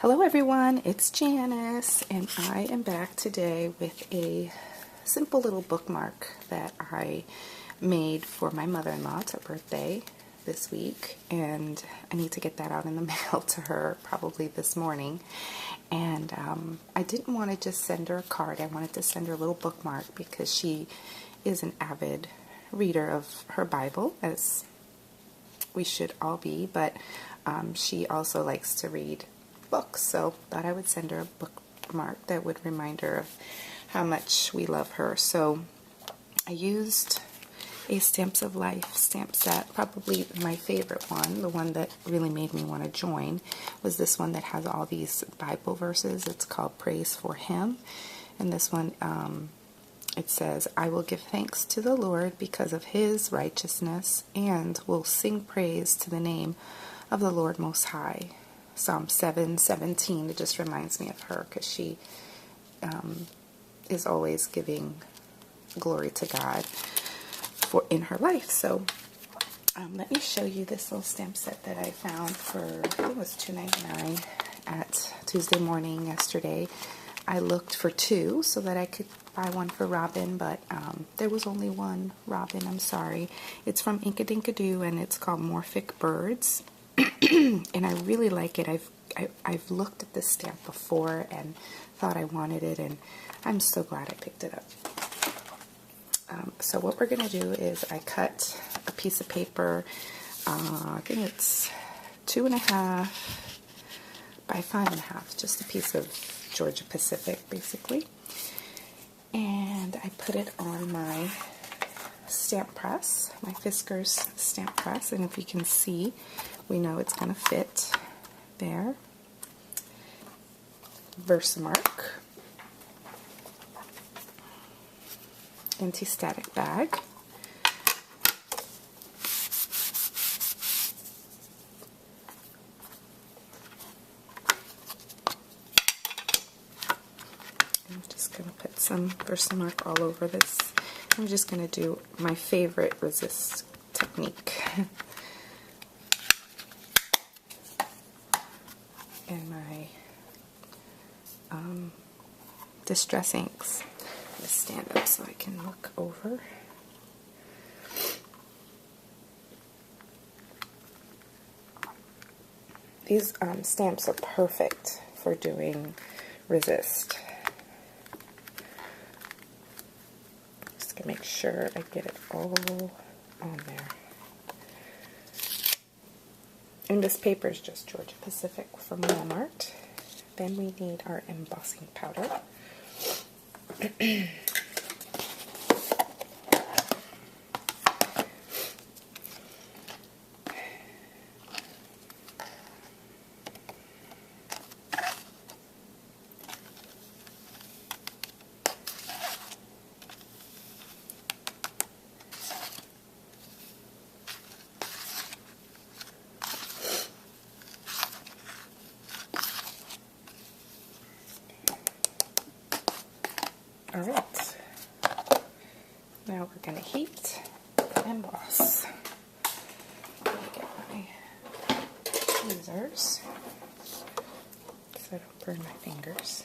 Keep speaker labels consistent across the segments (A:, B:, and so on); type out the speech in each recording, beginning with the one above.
A: Hello everyone, it's Janice, and I am back today with a simple little bookmark that I made for my mother-in-law. It's her birthday this week, and I need to get that out in the mail to her probably this morning. And I didn't want to just send her a card. I wanted to send her a little bookmark because she is an avid reader of her Bible, as we should all be, but she also likes to read books, so thought I would send her a bookmark that would remind her of how much we love her. So I used a Stamps of Life stamp set. Probably my favorite one, the one that really made me want to join, was this one that has all these Bible verses. It's called Praise for Him, and this one it says, "I will give thanks to the Lord because of His righteousness, and will sing praise to the name of the Lord Most High." Psalm 7:17. It just reminds me of her because she is always giving glory to God in her life. So let me show you this little stamp set that I found for, I think it was $2.99 at Tuesday morning yesterday. I looked for two so that I could buy one for Robin, but there was only one Robin. I'm sorry. It's from Inkadinkadoo, and it's called Morphic Birds. And I really like it. I've looked at this stamp before and thought I wanted it, and I'm so glad I picked it up. So what we're going to do is I cut a piece of paper, I think it's 2.5 by 5.5, just a piece of Georgia Pacific basically, and I put it on my stamp press, my Fiskars stamp press, and if you can see, we know it's going to fit there. Versamark anti-static bag. I'm just going to put some Versamark all over this. I'm just going to do my favorite resist technique. And my distress inks. I'm going to stand up so I can look over. These stamps are perfect for doing resist. Just to make sure I get it all on there. And this paper is just Georgia Pacific from Walmart. Then we need our embossing powder. Alright, now we're going to heat and emboss. Let me get my tweezers so I don't burn my fingers.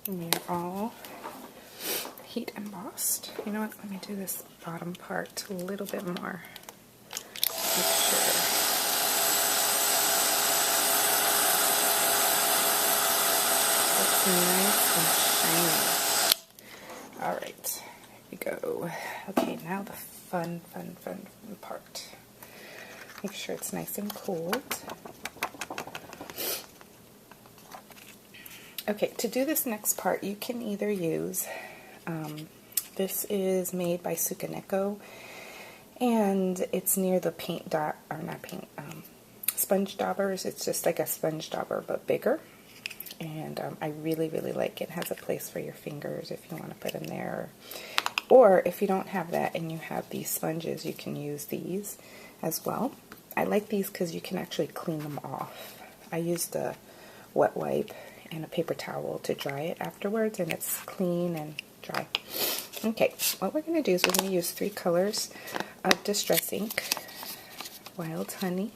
A: And we are all heat embossed. You know what? Let me do this bottom part a little bit more. Make sure. It's nice and shiny. Alright, here we go. Okay, now the fun part. Make sure it's nice and cooled. Okay, to do this next part, you can either use, this is made by Sukaneko, And it's near the paint dot, or not paint, sponge daubers. It's just like a sponge dauber but bigger. And I really, really like it. It has a place for your fingers if you want to put them there. Or if you don't have that and you have these sponges, you can use these as well. I like these because you can actually clean them off. I used a wet wipe and a paper towel to dry it afterwards, and it's clean and dry. Okay, what we're going to do is we're going to use 3 colors of Distress ink: Wild Honey,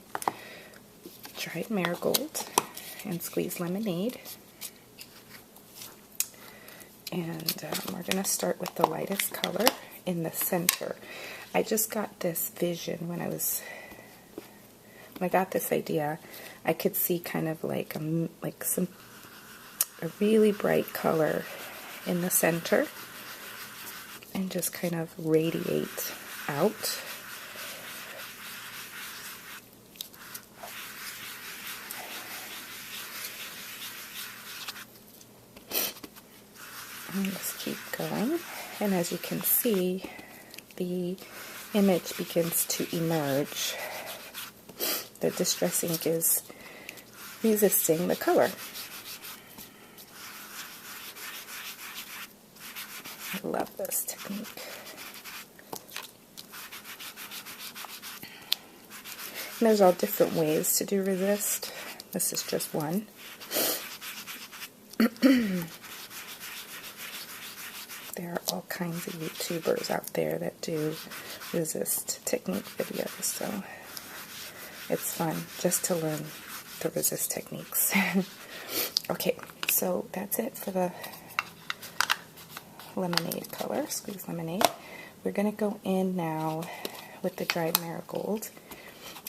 A: Dried Marigold, and Squeezed Lemonade. And we're going to start with the lightest color in the center. I just got this vision when I got this idea. I could see kind of like a really bright color in the center and just kind of radiate out. And just keep going, and as you can see, the image begins to emerge. The Distress ink is resisting the color. I love this technique. And there's all different ways to do resist. This is just one. There are all kinds of YouTubers out there that do resist technique videos, so it's fun just to learn the resist techniques. Okay, so that's it for the lemonade color, Squeezed Lemonade. We're going to go in now with the Dried Marigold,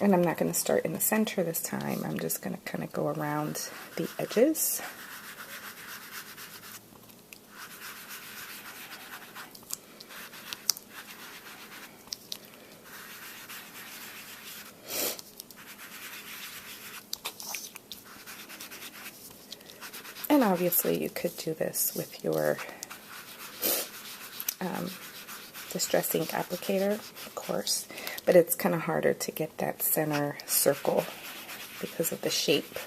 A: and I'm not going to start in the center this time. I'm just going to kind of go around the edges. And obviously you could do this with your Distress ink applicator, of course, but it's kind of harder to get that center circle because of the shape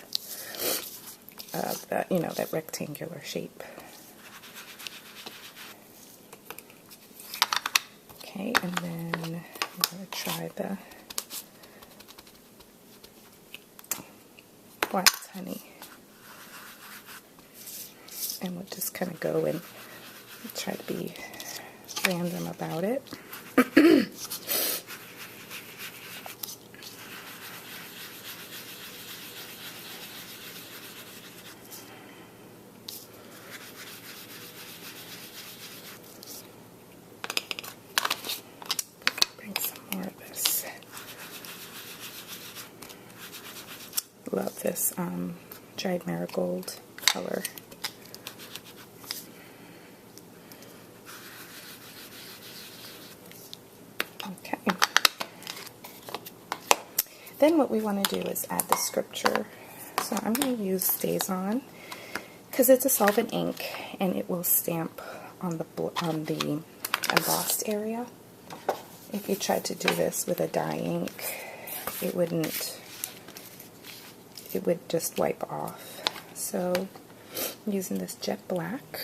A: of the, that rectangular shape. Okay, and then I'm going to try the Wild Honey. And we'll just kind of go and try to be random about it. Bring some more of this. Love this Dried Marigold color. Okay. Then what we want to do is add the scripture. So I'm going to use Stays On because it's a solvent ink and it will stamp on the embossed area. If you tried to do this with a dye ink, it wouldn't. It would just wipe off. So I'm using this jet black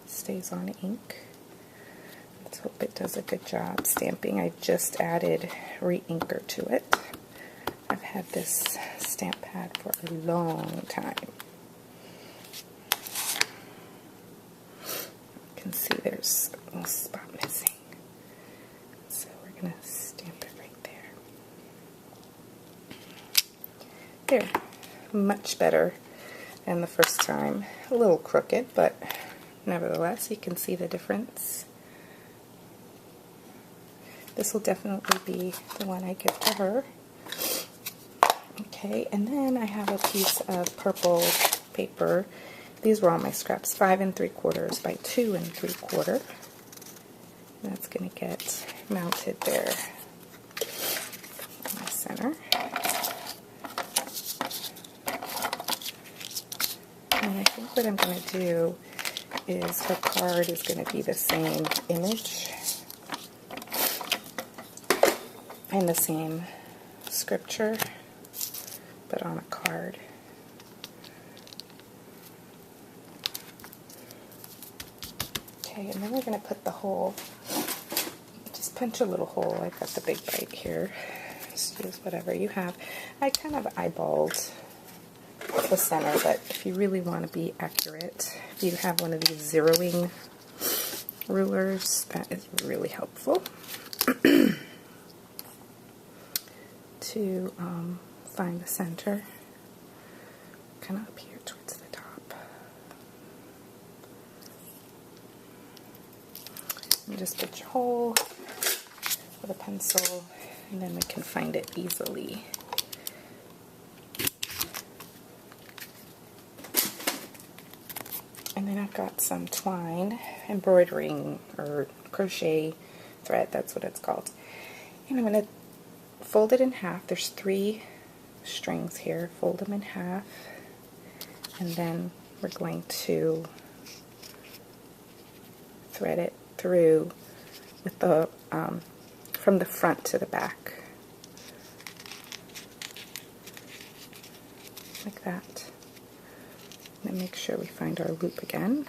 A: Stays On ink. Let's hope it does a good job stamping. I just added re-inker to it. I've had this stamp pad for a long time. You can see there's a little spot missing. So we're going to stamp it right there. There. Much better than the first time. A little crooked, but nevertheless you can see the difference. This will definitely be the one I give to her. Okay, and then I have a piece of purple paper. These were all my scraps, 5 3/4 by 2 3/4. That's going to get mounted there in the center. And I think what I'm going to do is her card is going to be the same image. find the same scripture, but on a card. Okay, and then we're going to put the hole, just punch a little hole. I've got the big bite here. Just use whatever you have. I kind of eyeballed the center, but if you really want to be accurate, if you have one of these zeroing rulers, that is really helpful to find the center, kind of up here towards the top. And just put your hole with a pencil, and then we can find it easily. And then I've got some twine, embroidering or crochet thread, that's what it's called. And I'm going to fold it in half. There's 3 strings here. Fold them in half. And then we're going to thread it through with the from the front to the back. Like that. And then make sure we find our loop again.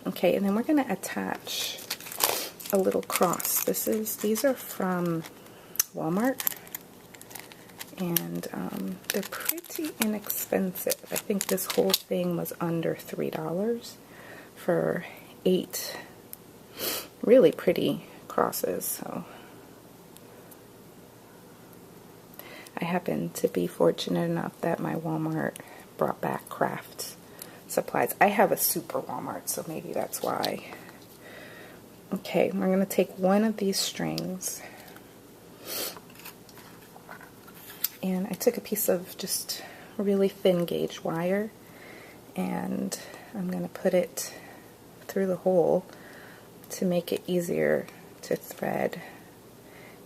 A: Okay, and then we're going to attach a little cross. These are from Walmart, and they're pretty inexpensive. I think this whole thing was under $3 for 8 really pretty crosses. So I happen to be fortunate enough that my Walmart brought back craft supplies. I have a super Walmart, so maybe that's why. Okay, we're going to take one of these strings, and I took a piece of just really thin gauge wire, and I'm going to put it through the hole to make it easier to thread.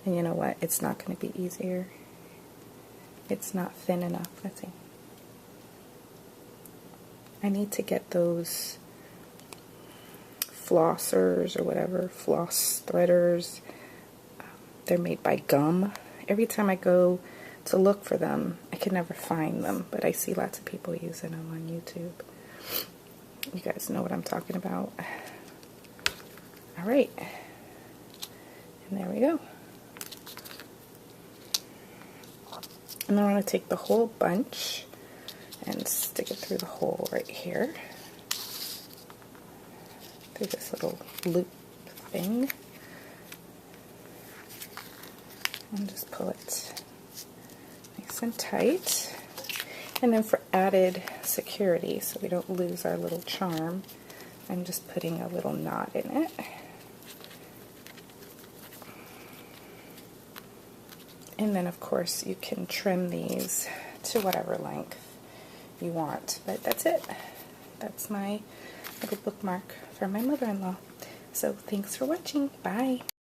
A: And you know what? It's not going to be easier. It's not thin enough. Let's see. I need to get those flossers or whatever, floss threaders. They're made by Gum. Every time I go to look for them, I can never find them, but I see lots of people using them on YouTube. You guys know what I'm talking about. Alright. And there we go. And then I'm going to take the whole bunch and stick it through the hole right here. Through this little loop thing. And just pull it nice and tight. And then for added security, so we don't lose our little charm, I'm just putting a little knot in it. And then, of course, you can trim these to whatever length you want. But that's it. That's my little bookmark for my mother-in-law. So thanks for watching. Bye.